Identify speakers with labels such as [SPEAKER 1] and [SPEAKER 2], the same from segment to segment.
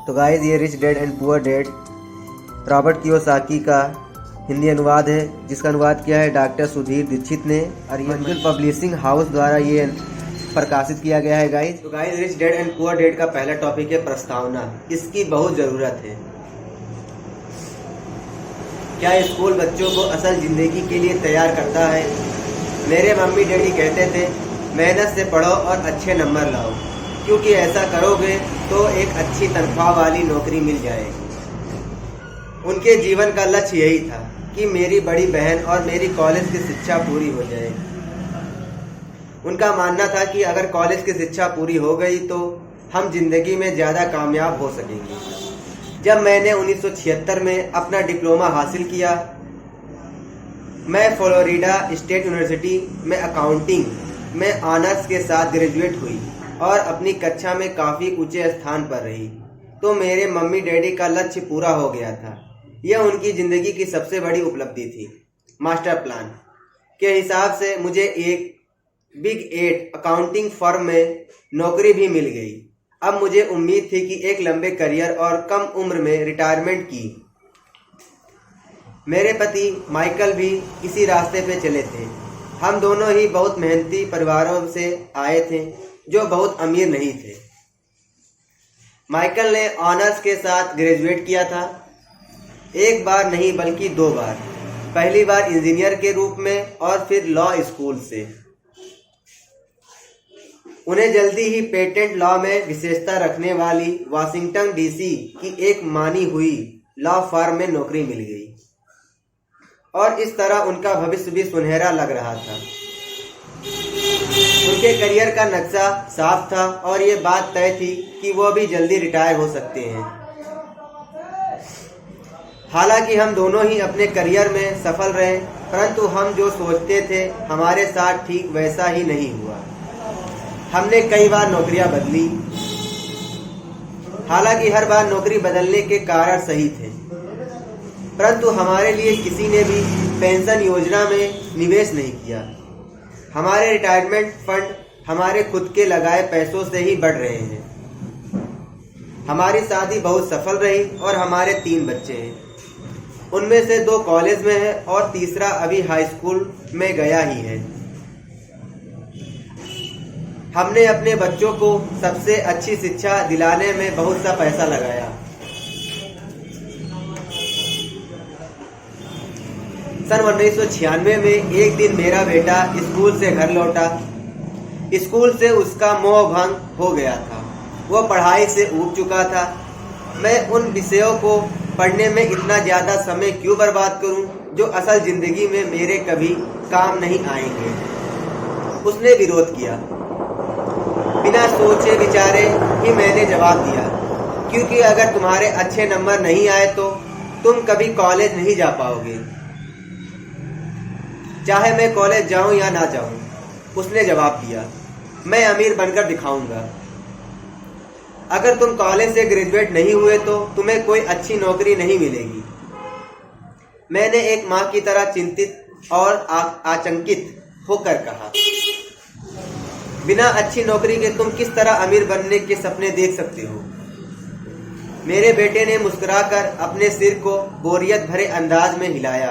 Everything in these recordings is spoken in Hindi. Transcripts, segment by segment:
[SPEAKER 1] तो गाइस ये rich dad and poor dad Robert Kiyosaki का हिंदी अनुवाद है, जिसका अनुवाद किया है डॉक्टर सुधीर दीक्षित ने और ये मंजुल पब्लिशिंग हाउस द्वारा ये प्रकाशित किया गया है गाइस। तो guys rich dad and poor dad का पहला टॉपिक है प्रस्तावना। इसकी बहुत ज़रूरत है। क्या स्कूल बच्चों को असल ज़िंदगी के लिए तैयार करता है? मेरे मम्मी डैडी कहते थे मेहनत से पढ़ो और अच्छे नंबर लाओ, क्योंकि ऐसा करोगे तो एक अच्छी तनख्वाह वाली नौकरी मिल जाएगी। उनके जीवन का लक्ष्य यही था कि मेरी बड़ी बहन और मेरी कॉलेज की शिक्षा पूरी हो जाए। उनका मानना था कि अगर कॉलेज की शिक्षा पूरी हो गई तो हम जिंदगी में ज़्यादा कामयाब हो सकेंगे। जब मैंने 1976 में अपना डिप्लोमा हासिल किया, मैं फ्लोरिडा स्टेट यूनिवर्सिटी में अकाउंटिंग में ऑनर्स के साथ ग्रेजुएट हुई और अपनी कक्षा में काफ़ी ऊंचे स्थान पर रही, तो मेरे मम्मी डैडी का लक्ष्य पूरा हो गया था। यह उनकी ज़िंदगी की सबसे बड़ी उपलब्धि थी। मास्टर प्लान के हिसाब से मुझे एक बिग 8 अकाउंटिंग फर्म में नौकरी भी मिल गई। अब मुझे उम्मीद थी कि एक लंबे करियर और कम उम्र में रिटायरमेंट की। मेरे पति माइकल भी इसी रास्ते पे चले थे। हम दोनों ही बहुत मेहनती परिवारों से आए थे जो बहुत अमीर नहीं थे। माइकल ने ऑनर्स के साथ ग्रेजुएट किया था, एक बार नहीं बल्कि 2 बार। पहली बार इंजीनियर के रूप में और फिर लॉ स्कूल से। उन्हें जल्दी ही पेटेंट लॉ में विशेषता रखने वाली वाशिंगटन डीसी की एक मानी हुई लॉ फर्म में नौकरी मिल गई और इस तरह उनका भविष्य भी सुनहरा लग रहा था। उनके करियर का नक्शा साफ था और ये बात तय थी कि वो भी जल्दी रिटायर हो सकते हैं। हालांकि हम दोनों ही अपने करियर में सफल रहे, परंतु हम जो सोचते थे हमारे साथ ठीक वैसा ही नहीं हुआ। हमने कई बार नौकरियां बदली, हालांकि हर बार नौकरी बदलने के कारण सही थे, परंतु हमारे लिए किसी ने भी पेंशन योजना में निवेश नहीं किया। हमारे रिटायरमेंट फंड हमारे खुद के लगाए पैसों से ही बढ़ रहे हैं। हमारी शादी बहुत सफल रही और हमारे 3 बच्चे हैं। उनमें से 2 कॉलेज में है और तीसरा अभी हाई स्कूल में गया ही है। हमने अपने बच्चों को सबसे अच्छी शिक्षा दिलाने में बहुत सा पैसा लगाया। सन 1996 में एक दिन मेरा बेटा स्कूल से घर लौटा। स्कूल से उसका मोह भंग हो गया था। वो पढ़ाई से ऊब चुका था। मैं उन विषयों को पढ़ने में इतना ज़्यादा समय क्यों बर्बाद करूं जो असल ज़िंदगी में मेरे कभी काम नहीं आएंगे। उसने विरोध किया। बिना सोचे विचारे ही मैंने जवाब दिया, क्योंकि अगर तुम्हारे अच्छे नंबर नहीं आए तो तुम कभी कॉलेज नहीं जा पाओगे, चाहे मैं कॉलेज जाऊं या ना जाऊं। उसने जवाब दिया, मैं अमीर बनकर दिखाऊंगा। अगर तुम कॉलेज से ग्रेजुएट नहीं हुए तो तुम्हें कोई अच्छी नौकरी नहीं मिलेगी। मैंने एक माँ की तरह चिंतित और आचंकित होकर कहा, बिना अच्छी नौकरी के तुम किस तरह अमीर बनने के सपने देख सकते हो? मेरे बेटे ने मुस्कुराकर अपने सिर को बोरियत भरे अंदाज में हिलाया।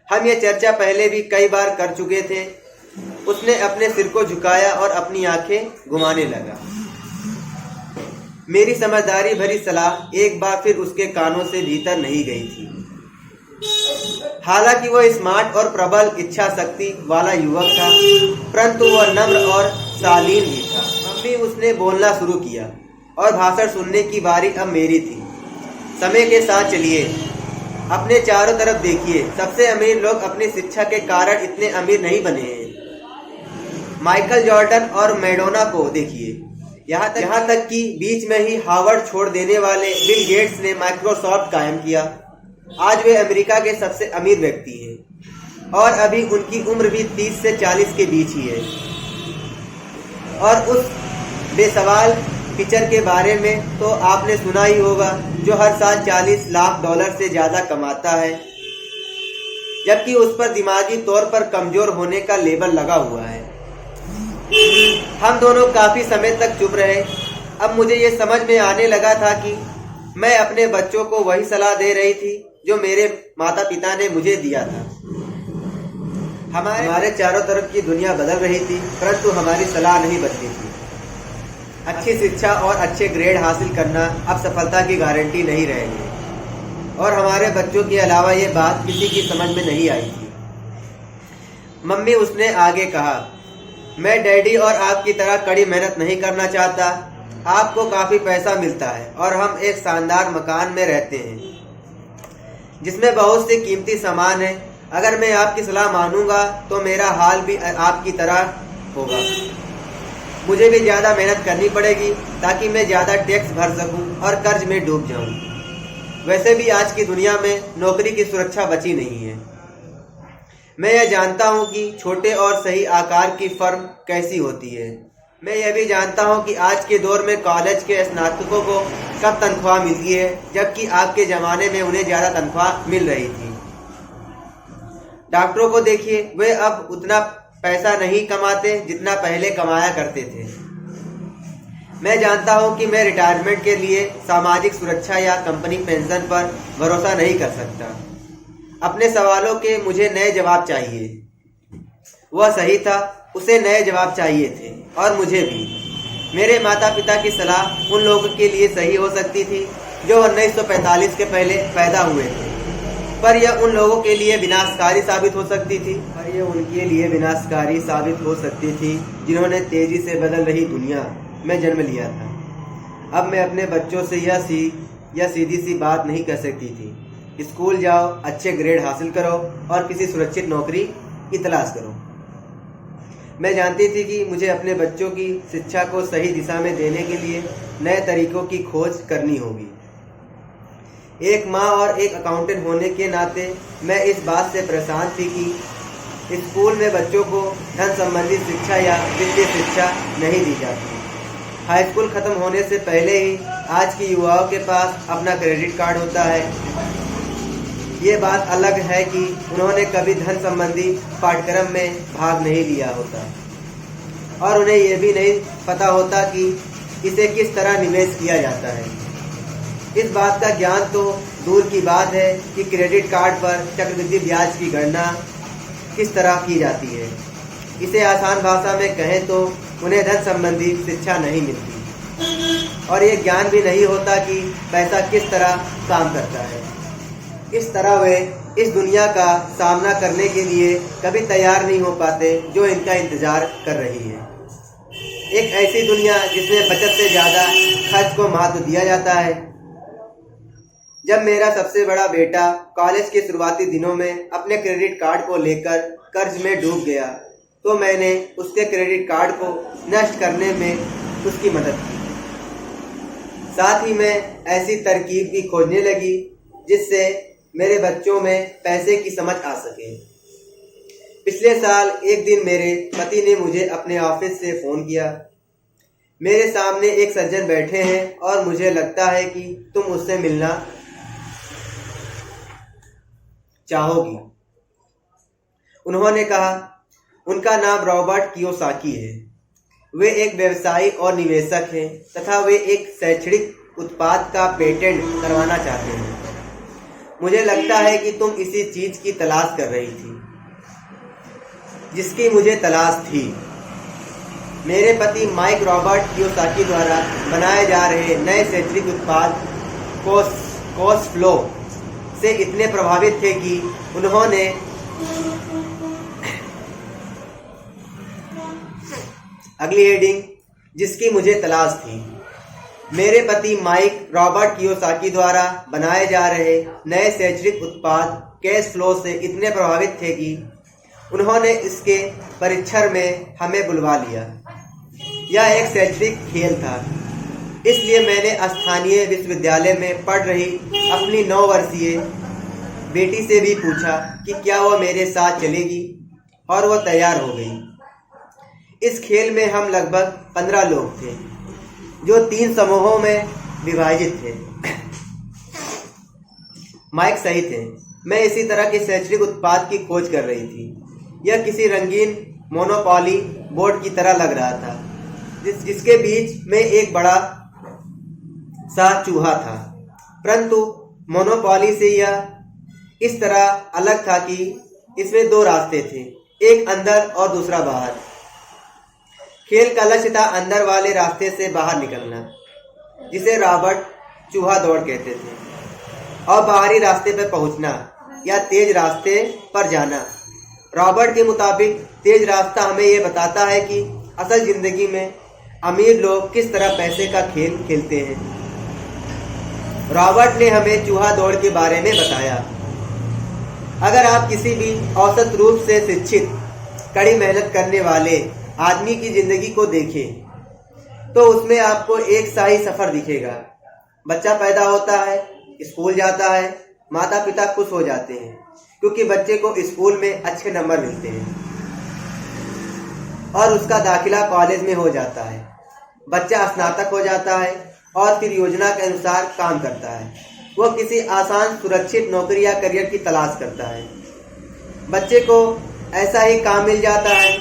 [SPEAKER 1] हम ये चर्चा पहले भी कई बार कर चुके थे। उसने अपने सिर को झुकाया और अपनी आंखें घुमाने लगा। मेरी समझदारी भरी सलाह एक बार फिर उसके कानों से भीतर नहीं गई थी। हालांकि वह स्मार्ट और प्रबल इच्छा शक्ति वाला युवक था, परंतु वह नम्र और शालीन भी था। मम्मी उसने बोलना शुरू किया और भाषण सुनने की बारी अब मेरी थी। समय के साथ चलिए, अपने चारों तरफ देखिए। सबसे अमीर लोग अपनी शिक्षा के कारण इतने अमीर नहीं बने हैं। माइकल जॉर्डन और मैडोना को देखिए। यहाँ तक कि बीच में ही हार्वर्ड छोड़ देने वाले बिल गेट्स ने माइक्रोसॉफ्ट कायम किया। आज वे अमेरिका के सबसे अमीर व्यक्ति हैं और अभी उनकी उम्र भी 30 से 40 के बीच ही है। और उस बेसवाल पिचर के बारे में तो आपने सुना ही होगा, जो हर साल $40 लाख से ज़्यादा कमाता है, जबकि उस पर दिमागी तौर पर कमजोर होने का लेबल लगा हुआ है। हम दोनों काफी समय तक चुप रहे। अब मुझे ये समझ में आने लगा था कि मैं अपने बच्चों को वही सलाह दे रही थी जो मेरे माता पिता ने मुझे दिया था। हमारे चारों तरफ की दुनिया बदल रही थी, परंतु हमारी सलाह नहीं बदली थी। अच्छी शिक्षा और अच्छे ग्रेड हासिल करना अब सफलता की गारंटी नहीं रह गई, और हमारे बच्चों के अलावा ये बात किसी की समझ में नहीं आई थी। मम्मी, उसने आगे कहा, मैं डैडी और आपकी तरह कड़ी मेहनत नहीं करना चाहता। आपको काफ़ी पैसा मिलता है और हम एक शानदार मकान में रहते हैं जिसमें बहुत से कीमती सामान है। अगर मैं आपकी सलाह मानूंगा तो मेरा हाल भी आपकी तरह होगा। मुझे भी ज़्यादा मेहनत करनी पड़ेगी ताकि मैं ज़्यादा टैक्स भर सकूं और कर्ज में डूब जाऊं। वैसे भी आज की दुनिया में नौकरी की सुरक्षा बची नहीं है। मैं यह जानता हूं कि छोटे और सही आकार की फर्म कैसी होती है। मैं यह भी जानता हूं कि आज के दौर में कॉलेज के स्नातकों को कब तनख्वाह मिलती है, जबकि आपके ज़माने में उन्हें ज़्यादा तनख्वाह मिल रही थी। डॉक्टरों को देखिए, वे अब उतना पैसा नहीं कमाते जितना पहले कमाया करते थे। मैं जानता हूं कि मैं रिटायरमेंट के लिए सामाजिक सुरक्षा या कंपनी पेंशन पर भरोसा नहीं कर सकता। अपने सवालों के मुझे नए जवाब चाहिए। वह सही था, उसे नए जवाब चाहिए थे, और मुझे भी। मेरे माता पिता की सलाह उन लोगों के लिए सही हो सकती थी जो 1945 के पहले पैदा हुए थे, पर यह उन लोगों के लिए विनाशकारी साबित हो सकती थी। जिन्होंने तेजी से बदल रही दुनिया में जन्म लिया था। अब मैं अपने बच्चों से यह सीधी सी बात नहीं कह सकती थी, स्कूल जाओ, अच्छे ग्रेड हासिल करो और किसी सुरक्षित नौकरी की तलाश करो। मैं जानती थी कि मुझे अपने बच्चों की शिक्षा को सही दिशा में देने के लिए नए तरीकों की खोज करनी होगी। एक माँ और एक अकाउंटेंट होने के नाते मैं इस बात से परेशान थी कि स्कूल में बच्चों को धन संबंधी शिक्षा या वित्तीय शिक्षा नहीं दी जाती। हाई स्कूल खत्म होने से पहले ही आज की युवाओं के पास अपना क्रेडिट कार्ड होता है। ये बात अलग है कि उन्होंने कभी धन संबंधी पाठ्यक्रम में भाग नहीं लिया होता, और उन्हें यह भी नहीं पता होता कि इसे किस तरह निवेश किया जाता है। इस बात का ज्ञान तो दूर की बात है कि क्रेडिट कार्ड पर चक्रवृद्धि ब्याज की गणना किस तरह की जाती है। इसे आसान भाषा में कहें तो उन्हें धन संबंधी शिक्षा नहीं मिलती, और ये ज्ञान भी नहीं होता कि पैसा किस तरह काम करता है। इस तरह वे इस दुनिया का सामना करने के लिए कभी तैयार नहीं हो पाते जो इनका इंतजार कर रही है। एक ऐसी दुनिया जिसमें बचत से ज़्यादा खर्च को महत्व दिया जाता है। जब मेरा सबसे बड़ा बेटा कॉलेज के शुरुआती दिनों में अपने क्रेडिट कार्ड को लेकर कर्ज में डूब गया, तो मैंने उसके क्रेडिट कार्ड को नष्ट करने में उसकी मदद की। साथ ही मैं ऐसी तरकीब भी खोजने लगी जिससे मेरे बच्चों में पैसे की समझ आ सके। पिछले साल एक दिन मेरे पति ने मुझे अपने ऑफिस से फ़ोन किया। मेरे सामने एक सज्जन बैठे हैं और मुझे लगता है कि तुम उससे मिलना चाहोगी। उन्होंने कहा। उनका नाम रॉबर्ट कियोसाकी है। वे एक व्यवसायी और निवेशक हैं तथा वे एक शैक्षणिक उत्पाद का पेटेंट करवाना चाहते हैं। मुझे लगता है कि तुम इसी चीज की तलाश कर रही थी जिसकी मुझे तलाश थी। मेरे पति माइक रॉबर्ट कियोसाकी द्वारा बनाए जा रहे नए शैक्षणिक उत्पाद कोर्स फ्लो से इतने प्रभावित थे कि उन्होंने अगली हेडिंग जिसकी मुझे तलाश थी। मेरे पति माइक रॉबर्ट कियोसाकी द्वारा बनाए जा रहे नए शैक्षणिक उत्पाद कैश फ्लो से इतने प्रभावित थे कि उन्होंने इसके परीक्षण में हमें बुलवा लिया। यह एक शैक्षणिक खेल था, इसलिए मैंने स्थानीय विश्वविद्यालय में पढ़ रही अपनी 9 वर्षीय बेटी से भी पूछा कि क्या वह मेरे साथ चलेगी, और वह तैयार हो गई। इस खेल में हम लगभग 15 लोग थे जो 3 समूहों में विभाजित थे। माइक सही थे। मैं इसी तरह के शैक्षणिक उत्पाद की खोज कर रही थी। यह किसी रंगीन मोनोपोली बोर्ड की तरह लग रहा था जिसके बीच में एक बड़ा सा चूहा था, परंतु मोनोपोली से यह इस तरह अलग था कि इसमें दो रास्ते थे, एक अंदर और दूसरा बाहर। खेल का लक्ष्य था अंदर वाले रास्ते से बाहर निकलना, जिसे रॉबर्ट चूहा दौड़ कहते थे, और बाहरी रास्ते पर पहुंचना या तेज रास्ते पर जाना। रॉबर्ट के मुताबिक तेज रास्ता हमें यह बताता है कि असल जिंदगी में अमीर लोग किस तरह पैसे का खेल खेलते हैं। रॉबर्ट ने हमें चूहा दौड़ के बारे में बताया। अगर आप किसी भी औसत रूप से शिक्षित, कड़ी मेहनत करने वाले आदमी की जिंदगी को देखें तो उसमें आपको एक सा ही सफर दिखेगा। बच्चा पैदा होता है, स्कूल जाता है, माता पिता खुश हो जाते हैं क्योंकि बच्चे को स्कूल में अच्छे नंबर मिलते हैं और उसका दाखिला कॉलेज में हो जाता है। बच्चा स्नातक हो जाता है और फिर योजना के अनुसार काम करता है। वो किसी आसान सुरक्षित नौकरी या करियर की तलाश करता है। बच्चे को ऐसा ही काम मिल जाता है,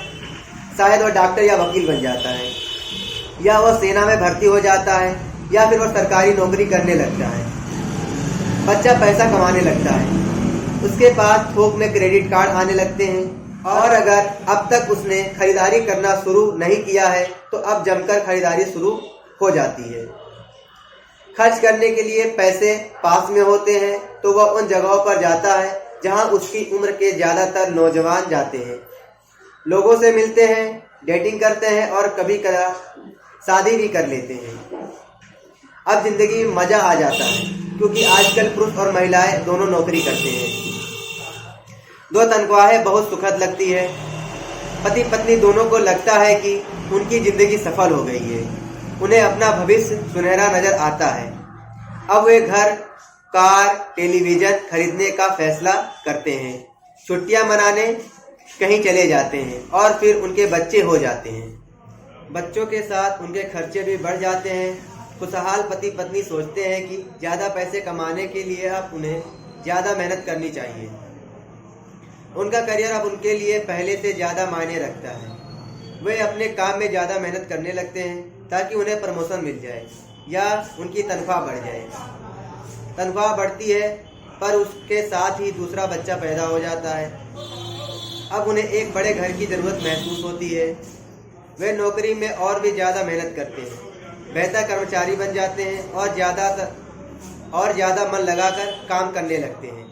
[SPEAKER 1] शायद वह डॉक्टर या वकील बन जाता है, या वह सेना में भर्ती हो जाता है, या फिर वह सरकारी नौकरी करने लगता है। बच्चा पैसा कमाने लगता है, उसके पास थोक में क्रेडिट कार्ड आने लगते हैं, और अगर अब तक उसने खरीदारी करना शुरू नहीं किया है तो अब जमकर खरीदारी शुरू हो जाती है। खर्च करने के लिए पैसे पास में होते हैं तो वह उन जगहों पर जाता है जहां उसकी उम्र के ज़्यादातर नौजवान जाते हैं। लोगों से मिलते हैं, डेटिंग करते हैं और कभी कभार शादी भी कर लेते हैं। अब जिंदगी में मज़ा आ जाता है क्योंकि आजकल पुरुष और महिलाएं दोनों नौकरी करते हैं। दो तनख्वाहें बहुत सुखद लगती है। पति पत्नी दोनों को लगता है कि उनकी जिंदगी सफल हो गई है। उन्हें अपना भविष्य सुनहरा नजर आता है। अब वे घर, कार, टेलीविज़न खरीदने का फैसला करते हैं, छुट्टियां मनाने कहीं चले जाते हैं और फिर उनके बच्चे हो जाते हैं। बच्चों के साथ उनके खर्चे भी बढ़ जाते हैं। खुशहाल पति पत्नी सोचते हैं कि ज़्यादा पैसे कमाने के लिए अब उन्हें ज़्यादा मेहनत करनी चाहिए। उनका करियर अब उनके लिए पहले से ज़्यादा मायने रखता है। वे अपने काम में ज़्यादा मेहनत करने लगते हैं ताकि उन्हें प्रमोशन मिल जाए या उनकी तनख्वाह बढ़ जाए। तनख्वाह बढ़ती है पर उसके साथ ही दूसरा बच्चा पैदा हो जाता है। अब उन्हें एक बड़े घर की ज़रूरत महसूस होती है। वे नौकरी में और भी ज़्यादा मेहनत करते हैं, बेहतर कर्मचारी बन जाते हैं और ज़्यादा मन लगाकर काम करने लगते हैं।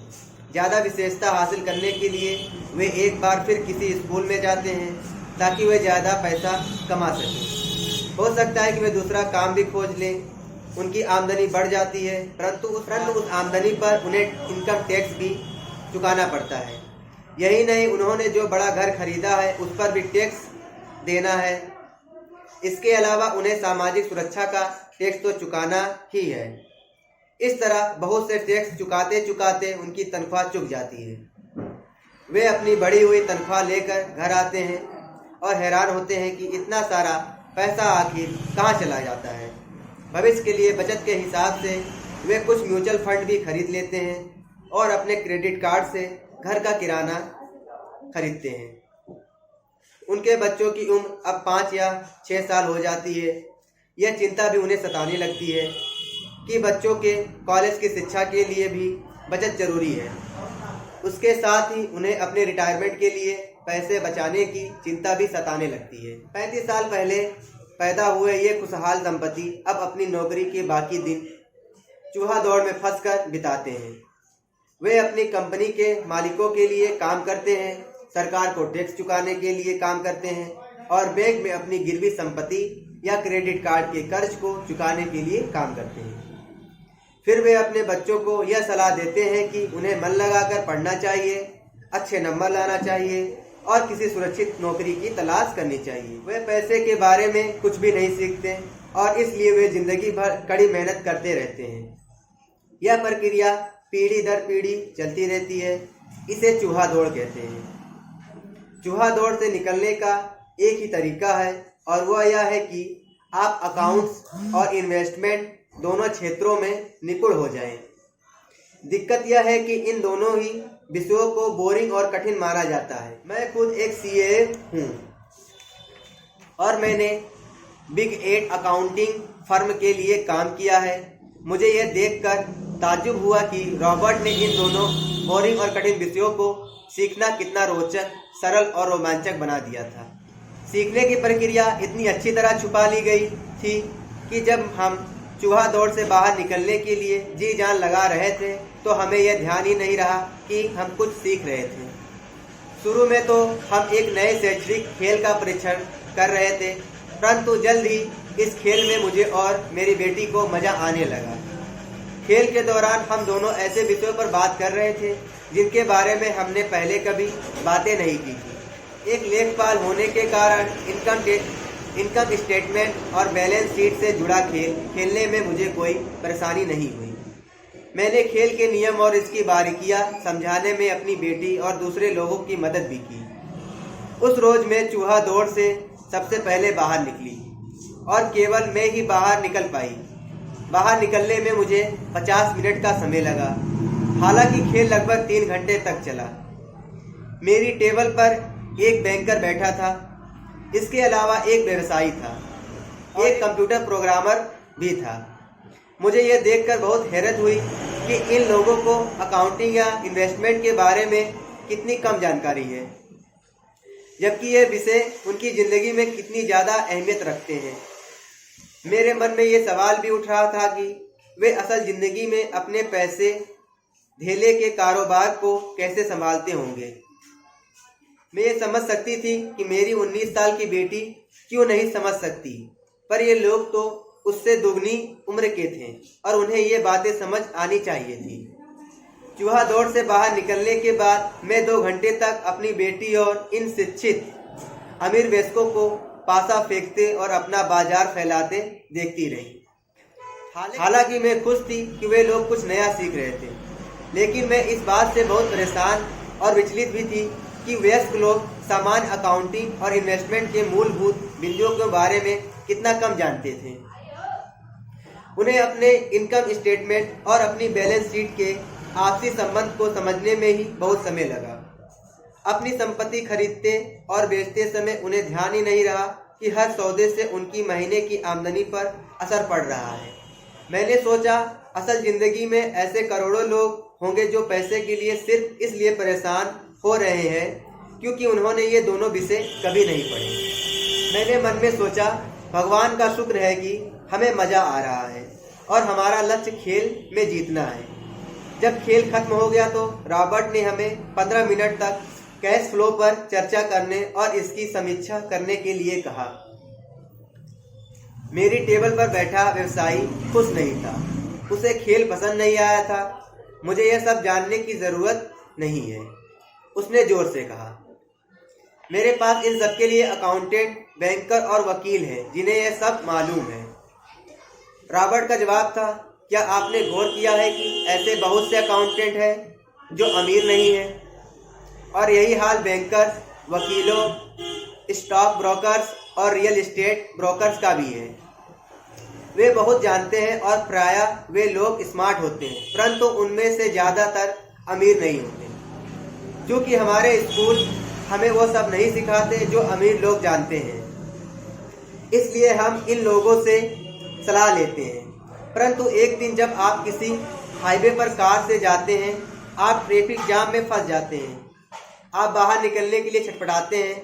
[SPEAKER 1] ज़्यादा विशेषता हासिल करने के लिए वे एक बार फिर किसी स्कूल में जाते हैं ताकि वे ज़्यादा पैसा कमा सकें। हो सकता है कि वे दूसरा काम भी खोज लें। उनकी आमदनी बढ़ जाती है, परंतु उस आमदनी पर उन्हें इनकम टैक्स भी चुकाना पड़ता है। यही नहीं, उन्होंने जो बड़ा घर खरीदा है उस पर भी टैक्स देना है। इसके अलावा उन्हें सामाजिक सुरक्षा का टैक्स तो चुकाना ही है। इस तरह बहुत से टैक्स चुकाते चुकाते उनकी तनख्वाह चुक जाती है। वे अपनी बढ़ी हुई तनख्वाह लेकर घर आते हैं और हैरान होते हैं कि इतना सारा पैसा आखिर कहाँ चला जाता है। भविष्य के लिए बचत के हिसाब से वे कुछ म्यूचुअल फंड भी खरीद लेते हैं और अपने क्रेडिट कार्ड से घर का किराना खरीदते हैं। उनके बच्चों की उम्र अब 5 या 6 साल हो जाती है। यह चिंता भी उन्हें सताने लगती है कि बच्चों के कॉलेज की शिक्षा के लिए भी बचत जरूरी है। उसके साथ ही उन्हें अपने रिटायरमेंट के लिए पैसे बचाने की चिंता भी सताने लगती है। 35 साल पहले पैदा हुए ये खुशहाल दंपति अब अपनी नौकरी के बाकी दिन चूहा दौड़ में फंसकर बिताते हैं। वे अपनी कंपनी के मालिकों के लिए काम करते हैं, सरकार को टैक्स चुकाने के लिए काम करते हैं और बैंक में अपनी गिरवी संपत्ति या क्रेडिट कार्ड के कर्ज को चुकाने के लिए काम करते हैं। फिर वे अपने बच्चों को यह सलाह देते हैं कि उन्हें मन लगाकर पढ़ना चाहिए, अच्छे नंबर लाना चाहिए और किसी सुरक्षित नौकरी की तलाश करनी चाहिए। वे पैसे के बारे में कुछ भी नहीं सीखते और इसलिए वे जिंदगी भर कड़ी मेहनत करते रहते हैं। यह प्रक्रिया पीढ़ी दर पीढ़ी चलती रहती है। इसे चूहा दौड़ कहते हैं। चूहा दौड़ से निकलने का एक ही तरीका है और वह यह है कि आप अकाउंट्स और इन्वेस्टमेंट दोनों क्षेत्रों में निपुण हो जाएं। दिक्कत यह है कि इन दोनों ही विषयों को बोरिंग और कठिन माना जाता है। मैं खुद एक सीए हूँ और मैंने बिग 8 अकाउंटिंग फर्म के लिए काम किया है। मुझे यह देखकर ताज्जुब हुआ कि रॉबर्ट ने इन दोनों बोरिंग और कठिन विषयों को सीखना कितना रोचक, सरल और रोमांचक बना दिया था। सीखने की प्रक्रिया इतनी अच्छी तरह छुपा ली गई थी कि जब हम चूहा दौड़ से बाहर निकलने के लिए जी जान लगा रहे थे तो हमें यह ध्यान ही नहीं रहा कि हम कुछ सीख रहे थे। शुरू में तो हम एक नए शैक्षणिक खेल का परीक्षण कर रहे थे, परंतु जल्द ही इस खेल में मुझे और मेरी बेटी को मजा आने लगा। खेल के दौरान हम दोनों ऐसे विषयों पर बात कर रहे थे जिनके बारे में हमने पहले कभी बातें नहीं की थी। एक लेखपाल होने के कारण इनकम स्टेटमेंट और बैलेंस शीट से जुड़ा खेल खेलने में मुझे कोई परेशानी नहीं हुई। मैंने खेल के नियम और इसकी बारीकियां समझाने में अपनी बेटी और दूसरे लोगों की मदद भी की। उस रोज मैं चूहा दौड़ से सबसे पहले बाहर निकली और केवल मैं ही बाहर निकल पाई। बाहर निकलने में मुझे 50 मिनट का समय लगा। हालांकि खेल लगभग 3 घंटे तक चला। मेरी टेबल पर एक बैंकर बैठा था, इसके अलावा एक व्यवसायी था, एक कंप्यूटर प्रोग्रामर भी था। मुझे यह देखकर बहुत हैरत हुई कि इन लोगों को अकाउंटिंग या इन्वेस्टमेंट के बारे में कितनी कम जानकारी है, जबकि यह विषय उनकी ज़िंदगी में कितनी ज़्यादा अहमियत रखते हैं। मेरे मन में ये सवाल भी उठ रहा था कि वे असल ज़िंदगी में अपने पैसे धेले के कारोबार को कैसे संभालते होंगे। मैं ये समझ सकती थी कि मेरी 19 साल की बेटी क्यों नहीं समझ सकती, पर ये लोग तो उससे दुगनी उम्र के थे और उन्हें ये बातें समझ आनी चाहिए थी। चूहा दौड़ से बाहर निकलने के बाद मैं 2 घंटे तक अपनी बेटी और इन शिक्षित अमीर वयस्कों को पासा फेंकते और अपना बाजार फैलाते देखती रही। हालांकि मैं खुश थी कि वे लोग कुछ नया सीख रहे थे, लेकिन मैं इस बात से बहुत परेशान और विचलित भी थी कि वयस्क लोग सामान्य अकाउंटिंग और इन्वेस्टमेंट के मूलभूत बिंदुओं के बारे में कितना कम जानते थे। उन्हें अपने इनकम स्टेटमेंट और अपनी बैलेंस शीट के आपसी संबंध को समझने में ही बहुत समय लगा। अपनी संपत्ति खरीदते और बेचते समय उन्हें ध्यान ही नहीं रहा कि हर सौदे से उनकी महीने की आमदनी पर असर पड़ रहा है। मैंने सोचा, असल जिंदगी में ऐसे करोड़ों लोग होंगे जो पैसे के लिए सिर्फ इसलिए परेशान हो रहे हैं क्योंकि उन्होंने ये दोनों विषय कभी नहीं पढ़े। मैंने मन में सोचा, भगवान का शुक्र है कि हमें मज़ा आ रहा है और हमारा लक्ष्य खेल में जीतना है। जब खेल खत्म हो गया तो रॉबर्ट ने हमें 15 मिनट तक कैश फ्लो पर चर्चा करने और इसकी समीक्षा करने के लिए कहा। मेरी टेबल पर बैठा व्यवसायी खुश नहीं था, उसे खेल पसंद नहीं आया था। मुझे यह सब जानने की ज़रूरत नहीं है, उसने जोर से कहा। मेरे पास इन सब के लिए अकाउंटेंट, बैंकर और वकील हैं जिन्हें यह सब मालूम है। रॉबर्ट का जवाब था, क्या आपने गौर किया है कि ऐसे बहुत से अकाउंटेंट हैं जो अमीर नहीं हैं? और यही हाल बैंकर्स, वकीलों, स्टॉक ब्रोकर्स और रियल एस्टेट ब्रोकर्स का भी है। वे बहुत जानते हैं और प्रायः वे लोग स्मार्ट होते हैं, परंतु उनमें से ज़्यादातर अमीर नहीं होते, क्योंकि हमारे स्कूल हमें वो सब नहीं सिखाते जो अमीर लोग जानते हैं। इसलिए हम इन लोगों से सलाह लेते हैं। परंतु एक दिन जब आप किसी हाईवे पर कार से जाते हैं, आप ट्रैफिक जाम में फंस जाते हैं। आप बाहर निकलने के लिए छटपटाते हैं।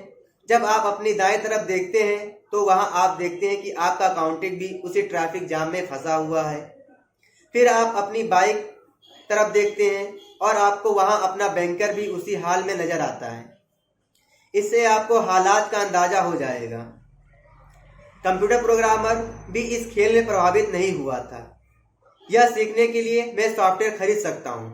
[SPEAKER 1] जब आप अपनी दाएं तरफ देखते हैं तो वहां आप देखते हैं कि आपका अकाउंटेंट भी उसी ट्रैफिक जाम में फंसा हुआ है। फिर आप अपनी बाइक तरफ देखते हैं और आपको वहां अपना बैंकर भी उसी हाल में नजर आता है। इससे आपको हालात का अंदाजा हो जाएगा। कंप्यूटर प्रोग्रामर भी इस खेल में प्रभावित नहीं हुआ था। यह सीखने के लिए मैं सॉफ्टवेयर खरीद सकता हूँ।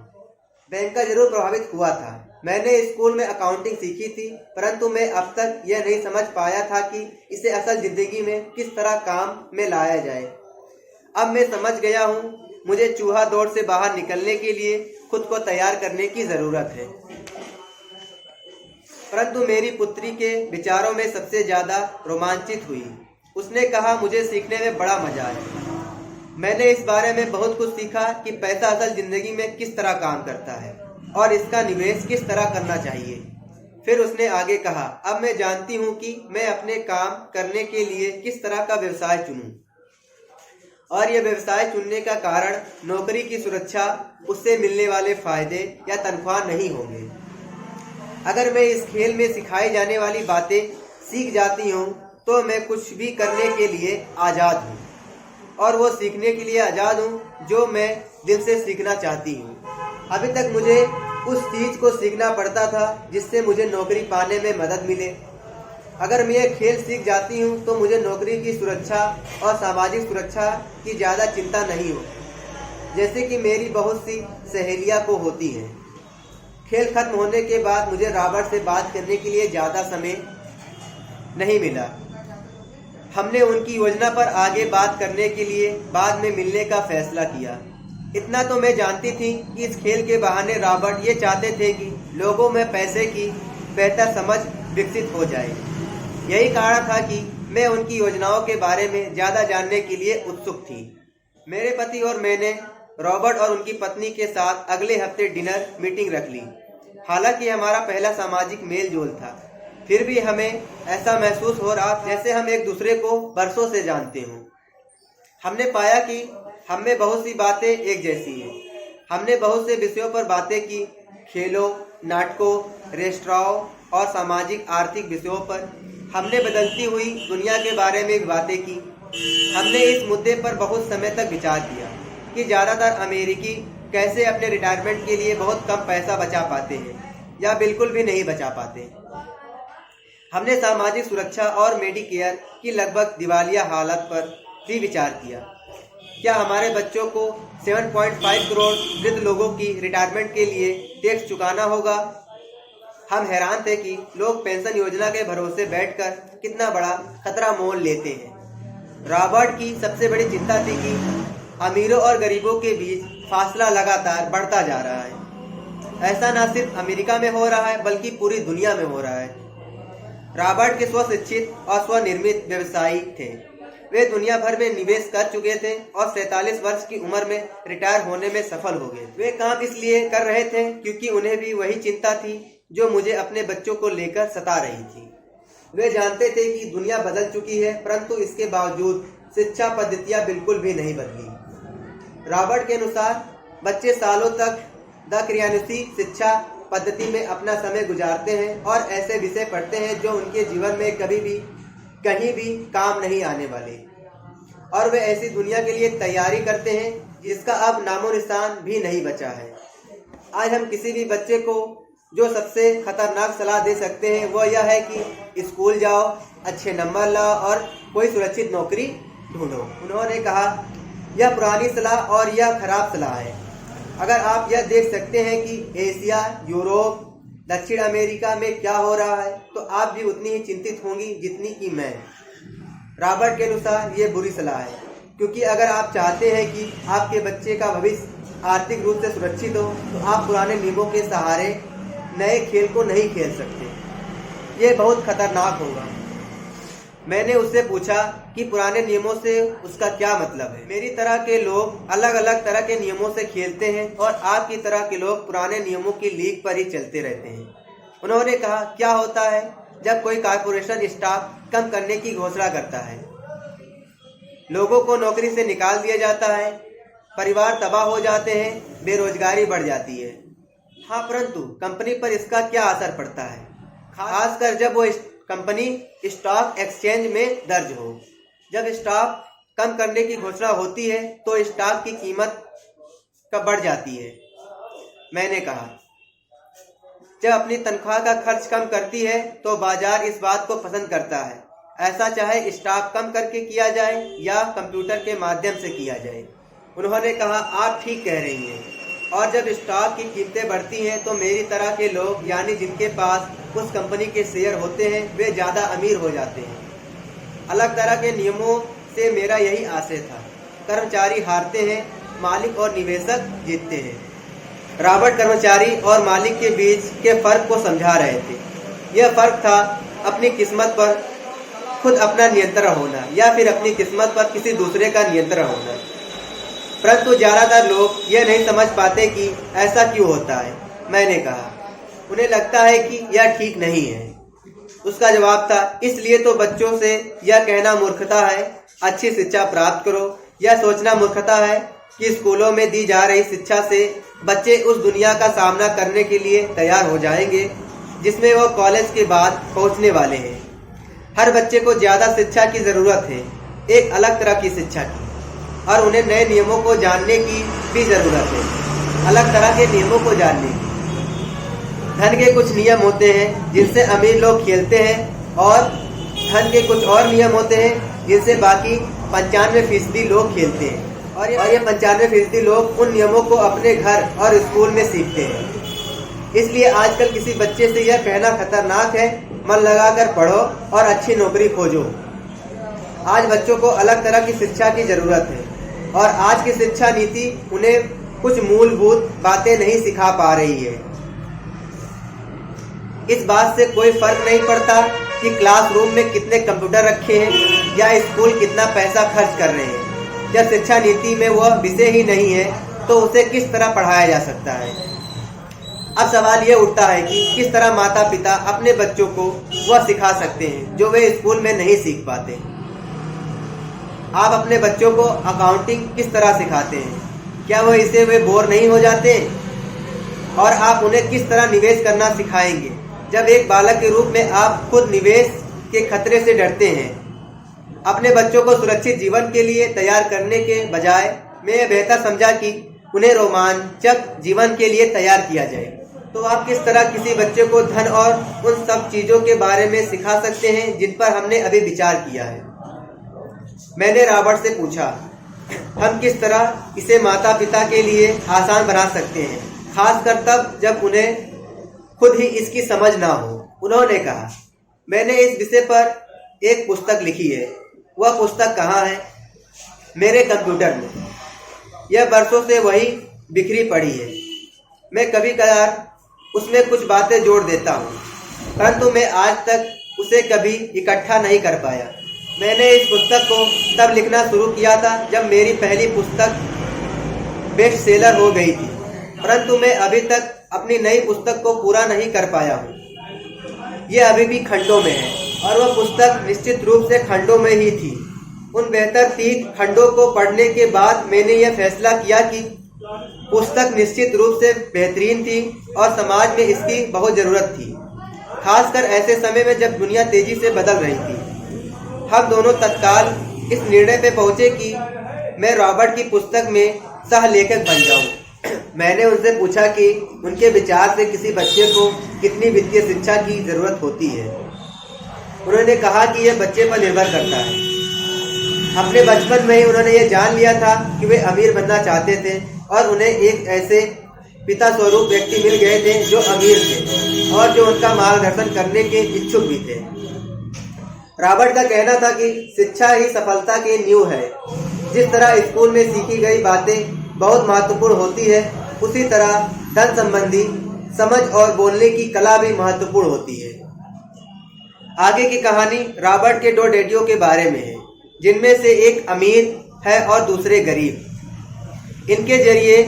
[SPEAKER 1] बैंकर जरूर प्रभावित हुआ था। मैंने स्कूल में अकाउंटिंग सीखी थी, परंतु मैं अब तक यह नहीं समझ पाया था कि इसे असल जिंदगी में किस तरह काम में लाया जाए। अब मैं समझ गया हूँ, मुझे चूहा दौड़ से बाहर निकलने के लिए खुद को तैयार करने की ज़रूरत है। परंतु मेरी पुत्री के विचारों में सबसे ज़्यादा रोमांचित हुई। उसने कहा, मुझे सीखने में बड़ा मजा आया। मैंने इस बारे में बहुत कुछ सीखा कि पैसा असल जिंदगी में किस तरह काम करता है और इसका निवेश किस तरह करना चाहिए। फिर उसने आगे कहा, अब मैं जानती हूँ कि मैं अपने काम करने के लिए किस तरह का व्यवसाय चुनूं और यह व्यवसाय चुनने का कारण नौकरी की सुरक्षा, उससे मिलने वाले फायदे या तनख्वाह नहीं होंगे। अगर मैं इस खेल में सिखाई जाने वाली बातें सीख जाती हूँ तो मैं कुछ भी करने के लिए आज़ाद हूँ, और वो सीखने के लिए आज़ाद हूँ जो मैं दिल से सीखना चाहती हूँ। अभी तक मुझे उस चीज़ को सीखना पड़ता था जिससे मुझे नौकरी पाने में मदद मिले। अगर मैं ये खेल सीख जाती हूँ तो मुझे नौकरी की सुरक्षा और सामाजिक सुरक्षा की ज़्यादा चिंता नहीं होती, जैसे कि मेरी बहुत सी सहेलियाँ को होती हैं। खेल खत्म होने के बाद मुझे रॉबर्ट से बात करने के लिए ज़्यादा समय नहीं मिला। हमने उनकी योजना पर आगे बात करने के लिए बाद में मिलने का फैसला किया। इतना तो मैं जानती थी कि इस खेल के बहाने रॉबर्ट ये चाहते थे कि लोगों में पैसे की बेहतर समझ विकसित हो जाए। यही कारण था कि मैं उनकी योजनाओं के बारे में ज़्यादा जानने के लिए उत्सुक थी। मेरे पति और मैंने रॉबर्ट और उनकी पत्नी के साथ अगले हफ्ते डिनर मीटिंग रख ली। हालांकि हमारा पहला सामाजिक मेल जोल था, फिर भी हमें ऐसा महसूस हो रहा जैसे हम एक दूसरे को बरसों से जानते हों। हमने पाया कि हम में बहुत सी बातें एक जैसी हैं। हमने बहुत से विषयों पर बातें की, खेलों, नाटकों, रेस्तराओं और सामाजिक आर्थिक विषयों पर। हमने बदलती हुई दुनिया के बारे में बातें की। हमने इस मुद्दे पर बहुत समय तक विचार किया कि ज़्यादातर अमेरिकी कैसे अपने रिटायरमेंट के लिए बहुत कम पैसा बचा पाते हैं या बिल्कुल भी नहीं बचा पाते। हमने सामाजिक सुरक्षा और मेडिकेयर की लगभग दिवालिया हालत पर भी विचार किया। क्या हमारे बच्चों को 7.5 करोड़ वृद्ध लोगों की रिटायरमेंट के लिए टैक्स चुकाना होगा? हम हैरान थे कि लोग पेंशन योजना के भरोसे बैठकर कितना बड़ा खतरा मोल लेते हैं। रॉबर्ट की सबसे बड़ी चिंता थी कि अमीरों और गरीबों के बीच फासला लगातार बढ़ता जा रहा है। ऐसा न सिर्फ अमेरिका में हो रहा है बल्कि पूरी दुनिया में हो रहा है। रॉबर्ट के स्वशिक्षित और स्वनिर्मित व्यवसायी थे। वे दुनिया भर में निवेश कर चुके थे और 47 वर्ष की उम्र में रिटायर होने में सफल हो गए। वे काम इसलिए कर रहे थे क्योंकि उन्हें भी वही चिंता थी जो मुझे अपने बच्चों को लेकर सता रही थी। वे जानते थे कि दुनिया बदल चुकी है, परंतु इसके बावजूद शिक्षा पद्धतियां बिल्कुल भी नहीं बदली। रॉबर्ट के अनुसार बच्चे सालों तक क्रियान्वित शिक्षा पद्धति में अपना समय गुजारते हैं और ऐसे विषय पढ़ते हैं जो उनके जीवन में कभी भी कहीं भी काम नहीं आने वाले, और वे ऐसी दुनिया के लिए तैयारी करते हैं जिसका अब नामो निशान भी नहीं बचा है। आज हम किसी भी बच्चे को जो सबसे खतरनाक सलाह दे सकते हैं वह यह है कि स्कूल जाओ, अच्छे नंबर लाओ और कोई सुरक्षित नौकरी ढूंढो। उन्होंने कहा, यह पुरानी सलाह और यह खराब सलाह है। अगर आप यह देख सकते हैं कि एशिया, यूरोप, दक्षिण अमेरिका में क्या हो रहा है तो आप भी उतनी ही चिंतित होंगी जितनी कि मैं। रॉबर्ट के अनुसार ये बुरी सलाह है, क्योंकि अगर आप चाहते हैं कि आपके बच्चे का भविष्य आर्थिक रूप से सुरक्षित हो तो आप पुराने नियमों के सहारे नए खेल को नहीं खेल सकते। ये बहुत खतरनाक होगा। मैंने उससे पूछा कि पुराने नियमों से उसका क्या मतलब है। मेरी तरह के लोग अलग अलग तरह के नियमों से खेलते हैं और आपकी तरह के लोग पुराने नियमों की लीग पर ही चलते रहते हैं। उन्होंने कहा, क्या होता है जब कोई कॉर्पोरेशन स्टाफ कम करने की घोषणा करता है? लोगों को नौकरी से निकाल दिया जाता है, परिवार तबाह हो जाते हैं, बेरोजगारी बढ़ जाती है। हाँ, परंतु कंपनी पर इसका क्या असर पड़ता है, खासकर जब वो कंपनी स्टॉक एक्सचेंज में दर्ज हो। जब स्टॉक कम करने की घोषणा होती है तो स्टॉक की कीमत कब बढ़ जाती है? मैंने कहा, जब अपनी तनख्वाह का खर्च कम करती है तो बाजार इस बात को पसंद करता है, ऐसा चाहे स्टॉक कम करके किया जाए या कंप्यूटर के माध्यम से किया जाए। उन्होंने कहा, आप ठीक कह रही हैं। और जब स्टॉक की कीमतें बढ़ती हैं तो मेरी तरह के लोग, यानी जिनके पास उस कंपनी के शेयर होते हैं, वे ज़्यादा अमीर हो जाते हैं। अलग तरह के नियमों से मेरा यही आशय था। कर्मचारी हारते हैं, मालिक और निवेशक जीतते हैं। रॉबर्ट कर्मचारी और मालिक के बीच के फर्क को समझा रहे थे। यह फर्क था अपनी किस्मत पर खुद अपना नियंत्रण होना या फिर अपनी किस्मत पर किसी दूसरे का नियंत्रण होना। परंतु ज़्यादातर लोग यह नहीं समझ पाते कि ऐसा क्यों होता है। मैंने कहा, उन्हें लगता है कि यह ठीक नहीं है। उसका जवाब था, इसलिए तो बच्चों से यह कहना मूर्खता है, अच्छी शिक्षा प्राप्त करो, यह सोचना मूर्खता है कि स्कूलों में दी जा रही शिक्षा से बच्चे उस दुनिया का सामना करने के लिए तैयार हो जाएंगे जिसमें वो कॉलेज के बाद पहुंचने वाले हैं। हर बच्चे को ज़्यादा शिक्षा की ज़रूरत है, एक अलग तरह की शिक्षा की, और उन्हें नए नियमों को जानने की भी ज़रूरत है, अलग तरह के नियमों को जानने की। धन के कुछ नियम होते हैं जिनसे अमीर लोग खेलते हैं और धन के कुछ और नियम होते हैं जिनसे बाकी 95% लोग खेलते हैं, और ये 95% लोग उन नियमों को अपने घर और स्कूल में सीखते हैं। इसलिए आजकल किसी बच्चे से यह कहना खतरनाक है मन लगाकर पढ़ो और अच्छी नौकरी खोजो। आज बच्चों को अलग तरह की शिक्षा की जरूरत है और आज की शिक्षा नीति उन्हें कुछ मूलभूत बातें नहीं सिखा पा रही है। इस बात से कोई फर्क नहीं पड़ता कि क्लासरूम में कितने कंप्यूटर रखे हैं या स्कूल कितना पैसा खर्च कर रहे हैं। जब शिक्षा नीति में वह विषय ही नहीं है तो उसे किस तरह पढ़ाया जा सकता है। अब सवाल यह उठता है कि किस तरह माता पिता अपने बच्चों को वह सिखा सकते हैं जो वे स्कूल में नहीं सीख पाते। आप अपने बच्चों को अकाउंटिंग किस तरह सिखाते हैं? क्या वह इससे वे बोर नहीं हो जाते? और आप उन्हें किस तरह निवेश करना सिखाएंगे जब एक बालक के रूप में आप खुद निवेश के खतरे से डरते हैं? अपने बच्चों को सुरक्षित जीवन के लिए तैयार करने के बजाय मैं यह बेहतर समझा कि उन्हें रोमांचक जीवन के लिए तैयार किया जाए। तो आप किस तरह किसी बच्चे को धन और उन सब चीज़ों के बारे में सिखा सकते हैं जिन पर हमने अभी विचार किया है? मैंने रॉबर्ट से पूछा, हम किस तरह इसे माता पिता के लिए आसान बना सकते हैं, खासकर तब जब उन्हें खुद ही इसकी समझ ना हो। उन्होंने कहा, मैंने इस विषय पर एक पुस्तक लिखी है। वह पुस्तक कहाँ है? मेरे कंप्यूटर में। यह बरसों से वही बिखरी पड़ी है। मैं कभी कभार उसमें कुछ बातें जोड़ देता हूँ, परंतु मैं आज तक उसे कभी इकट्ठा नहीं कर पाया। मैंने इस पुस्तक को तब लिखना शुरू किया था जब मेरी पहली पुस्तक बेस्ट सेलर हो गई थी, परंतु मैं अभी तक अपनी नई पुस्तक को पूरा नहीं कर पाया हूँ। यह अभी भी खंडों में है और वह पुस्तक निश्चित रूप से खंडों में ही थी। उन बेहतर 3 खंडों को पढ़ने के बाद मैंने यह फैसला किया कि पुस्तक निश्चित रूप से बेहतरीन थी और समाज में इसकी बहुत ज़रूरत थी, खासकर ऐसे समय में जब दुनिया तेजी से बदल रही थी। हम दोनों तत्काल इस निर्णय पे पहुंचे कि मैं रॉबर्ट की पुस्तक में सह लेखक बन जाऊं। मैंने उनसे पूछा कि उनके विचार से किसी बच्चे को कितनी वित्तीय शिक्षा की ज़रूरत होती है। उन्होंने कहा कि यह बच्चे पर निर्भर करता है। अपने बचपन में ही उन्होंने ये जान लिया था कि वे अमीर बनना चाहते थे और उन्हें एक ऐसे पिता स्वरूप व्यक्ति मिल गए थे जो अमीर थे और जो उनका मार्गदर्शन करने के इच्छुक भी थे। रॉबर्ट का कहना था कि शिक्षा ही सफलता की नींव है। जिस तरह स्कूल में सीखी गई बातें बहुत महत्वपूर्ण होती है, उसी तरह धन संबंधी समझ और बोलने की कला भी महत्वपूर्ण होती है। आगे की कहानी रॉबर्ट के 2 डैडियों के बारे में है, जिनमें से एक अमीर है और दूसरे गरीब। इनके जरिए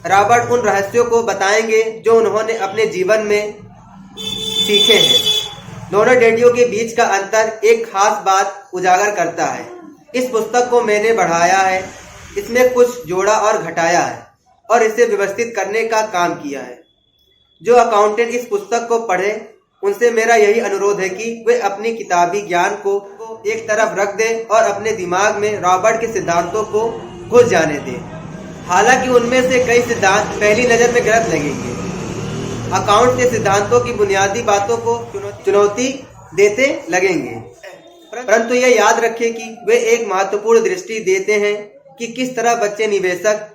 [SPEAKER 1] रॉबर्ट उन रहस्यों को बताएंगे जो उन्होंने अपने जीवन में सीखे हैं। दोनों डैडियों के बीच का अंतर एक खास बात उजागर करता है। इस पुस्तक को मैंने बढ़ाया है, इसमें कुछ जोड़ा और घटाया है और इसे व्यवस्थित करने का काम किया है। जो अकाउंटेंट इस पुस्तक को पढ़े उनसे मेरा यही अनुरोध है कि वे अपनी किताबी ज्ञान को एक तरफ रख दें और अपने दिमाग में रॉबर्ट के सिद्धांतों को घुस जाने दें। हालांकि उनमें से कई सिद्धांत पहली नज़र में गलत लगेंगे। अकाउंट के सिद्धांतों की बुनियादी बातों को चुनौती देते लगेंगे, परंतु यह याद रखें कि वे एक महत्वपूर्ण दृष्टि देते हैं कि किस तरह बच्चे निवेशक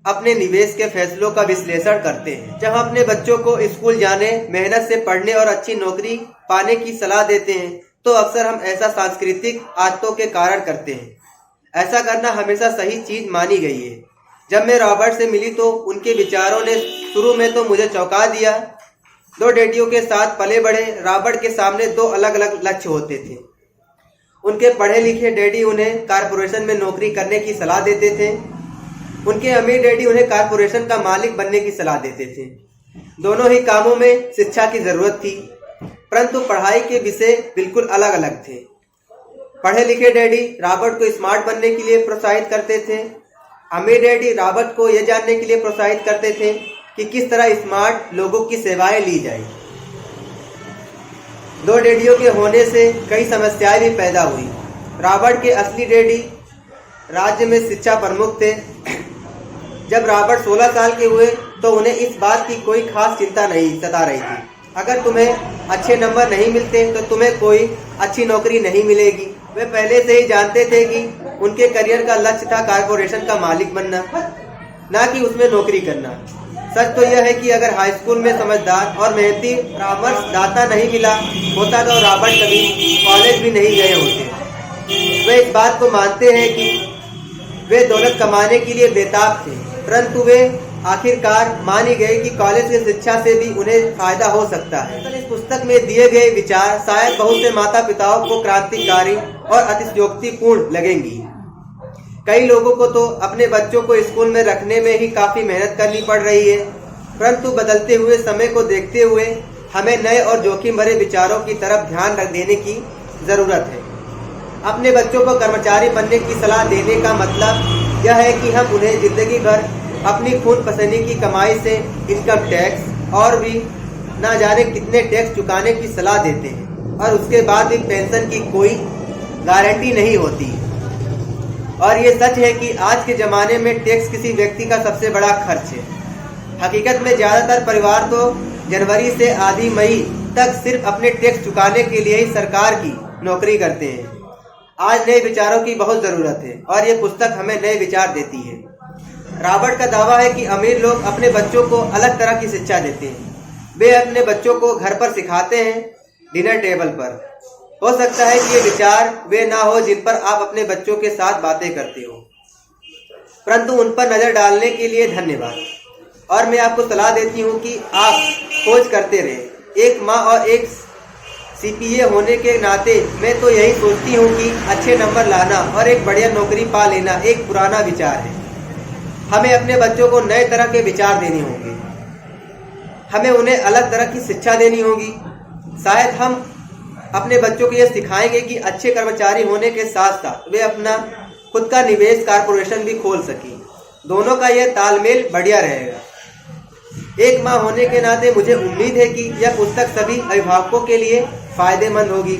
[SPEAKER 1] अपने निवेश के फैसलों का विश्लेषण करते हैं। जब हम अपने बच्चों को स्कूल जाने, मेहनत से पढ़ने और अच्छी नौकरी पाने की सलाह देते हैं तो अक्सर हम ऐसा सांस्कृतिक आदतों के कारण करते हैं। ऐसा करना हमेशा सही चीज मानी गई है। जब मैं रॉबर्ट से मिली तो उनके विचारों ने शुरू में तो मुझे चौंका दिया। 2 डैडियों के साथ पले बढ़े रॉबर्ट के सामने 2 अलग अलग लक्ष्य होते थे। उनके पढ़े लिखे डैडी उन्हें कारपोरेशन में नौकरी करने की सलाह देते थे। उनके अमीर डैडी उन्हें कारपोरेशन का मालिक बनने की सलाह देते थे। दोनों ही कामों में शिक्षा की जरूरत थी, परंतु पढ़ाई के विषय बिल्कुल अलग अलग थे। पढ़े लिखे डैडी रॉबर्ट को स्मार्ट बनने के लिए प्रोत्साहित करते थे। अमीर डैडी रॉबर्ट को यह जानने के लिए प्रोत्साहित करते थे कि किस तरह स्मार्ट लोगों की सेवाएं ली जाए। दो डैडियों के होने से कई समस्याएं भी पैदा हुई। रॉबर्ट के असली डैडी राज्य में शिक्षा प्रमुख थे। जब रॉबर्ट 16 साल के हुए तो उन्हें इस बात की कोई खास चिंता नहीं सता रही थी। अगर तुम्हें अच्छे नंबर नहीं मिलते तो तुम्हें कोई अच्छी नौकरी नहीं मिलेगी। वे पहले से ही जानते थे कि उनके करियर का लक्ष्य था कॉर्पोरेशन का मालिक बनना, ना कि उसमें नौकरी करना। सच तो यह है कि अगर हाई स्कूल में समझदार और मेहनती परामर्शदाता नहीं मिला होता तो रॉबर्ट कभी कॉलेज भी नहीं गए होते। वे इस बात को मानते हैं कि वे दौलत कमाने के लिए बेताब थे, परंतु वे आखिरकार मान ही गए कि कॉलेज की शिक्षा से भी उन्हें फायदा हो सकता है। इस पुस्तक में दिए गए विचार शायद बहुत से माता पिताओं को क्रांतिकारी और अतिशयोक्तिपूर्ण लगेंगी। कई लोगों को तो अपने बच्चों को स्कूल में रखने में ही काफी मेहनत करनी पड़ रही है, परंतु बदलते हुए समय को देखते हुए हमें नए और जोखिम भरे विचारों की तरफ ध्यान रख देने की जरूरत है। अपने बच्चों को कर्मचारी बनने की सलाह देने का मतलब यह है कि हम उन्हें जिंदगी भर अपनी खून पसीने की कमाई से इनकम टैक्स और भी ना जाने कितने टैक्स चुकाने की सलाह देते हैं, और उसके बाद भी पेंशन की कोई गारंटी नहीं होती। और ये सच है कि आज के ज़माने में टैक्स किसी व्यक्ति का सबसे बड़ा खर्च है। हकीकत में ज़्यादातर परिवार तो जनवरी से आधी मई तक सिर्फ अपने टैक्स चुकाने के लिए ही सरकार की नौकरी करते हैं। आज नए विचारों की बहुत ज़रूरत है और ये पुस्तक हमें नए विचार देती है। रॉबर्ट का दावा है कि अमीर लोग अपने बच्चों को अलग तरह की शिक्षा देते हैं। वे अपने बच्चों को घर पर सिखाते हैं, डिनर टेबल पर। हो सकता है कि ये विचार वे ना हो जिन पर आप अपने बच्चों के साथ बातें करते हो, परंतु उन पर नजर डालने के लिए धन्यवाद। और मैं आपको सलाह देती हूँ कि आप खोज करते रहें। एक माँ और एक CPA होने के नाते मैं तो यही सोचती हूँ कि अच्छे नंबर लाना और एक बढ़िया नौकरी पा लेना एक पुराना विचार है। हमें अपने बच्चों को नए तरह के विचार देने होंगे। हमें उन्हें अलग तरह की शिक्षा देनी होगी। शायद हम अपने बच्चों को यह सिखाएंगे कि अच्छे कर्मचारी होने के साथ साथ वे अपना खुद का निवेश कॉर्पोरेशन भी खोल सकें। दोनों का यह तालमेल बढ़िया रहेगा। एक माँ होने के नाते मुझे उम्मीद है कि यह पुस्तक सभी अभिभावकों के लिए फायदेमंद होगी।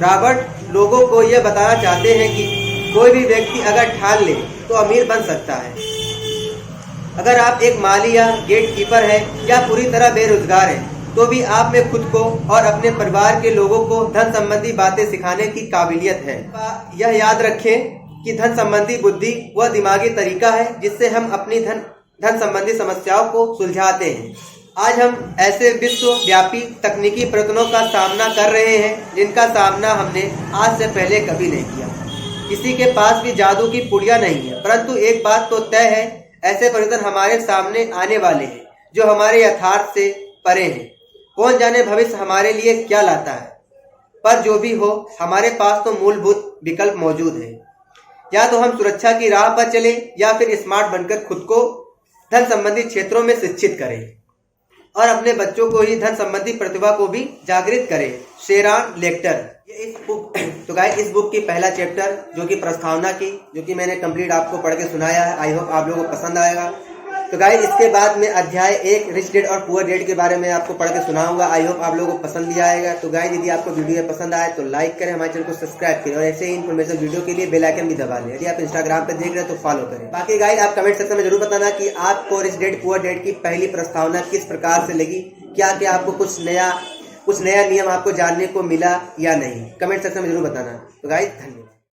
[SPEAKER 1] रॉबर्ट लोगों को यह बताना चाहते हैं कि कोई भी व्यक्ति अगर ठान ले तो अमीर बन सकता है। अगर आप एक माली या गेट कीपर हैं या पूरी तरह बेरोजगार हैं, तो भी आप में खुद को और अपने परिवार के लोगों को धन संबंधी बातें सिखाने की काबिलियत है। यह याद रखें कि धन संबंधी बुद्धि वह दिमागी तरीका है जिससे हम अपनी धन संबंधी समस्याओं को सुलझाते हैं। आज हम ऐसे विश्वव्यापी तकनीकी प्रयत्नों का सामना कर रहे हैं जिनका सामना हमने आज से पहले कभी नहीं किया। किसी के पास भी जादू की पुड़िया नहीं है, परंतु एक बात तो तय है, ऐसे परिवर्तन हमारे सामने आने वाले हैं जो हमारे यथार्थ से परे हैं। कौन जाने भविष्य हमारे लिए क्या लाता है, पर जो भी हो हमारे पास तो मूलभूत विकल्प मौजूद है। या तो हम सुरक्षा की राह पर चले या फिर स्मार्ट बनकर खुद को धन संबंधी क्षेत्रों में शिक्षित करें और अपने बच्चों को ही धन संबंधी प्रतिभा को भी जागृत करें। शेरान लेक्टर। ये इस बुक तो गाइस इस बुक की पहला चैप्टर जो कि प्रस्तावना की, जो कि मैंने कंप्लीट आपको पढ़ के सुनाया है। आई होप आप लोगों को पसंद आएगा। तो गाइस इसके बाद में अध्याय 1 रिच डैड और पुअर डैड के बारे में आपको पढ़ के सुनाऊंगा। आई होप आप लोगों को पसंद भी आएगा। तो गाइस यदि आपको वीडियो पसंद आए तो लाइक करें, हमारे चैनल को सब्सक्राइब करें और ऐसे ही इन्फॉर्मेशन वीडियो के लिए बेल आइकन भी दबा लें। यदि आप इंस्टाग्राम पे देख रहे हैं तो फॉलो करें। बाकी गाइस आप कमेंट सेक्शन में जरूर बताना कि आपको रिच डैड पुअर डैड की पहली प्रस्तावना किस प्रकार से लगी। क्या आपको कुछ नया नियम आपको जानने को मिला या नहीं, कमेंट सेक्शन में जरूर बताना। तो गाइस धन्यवाद।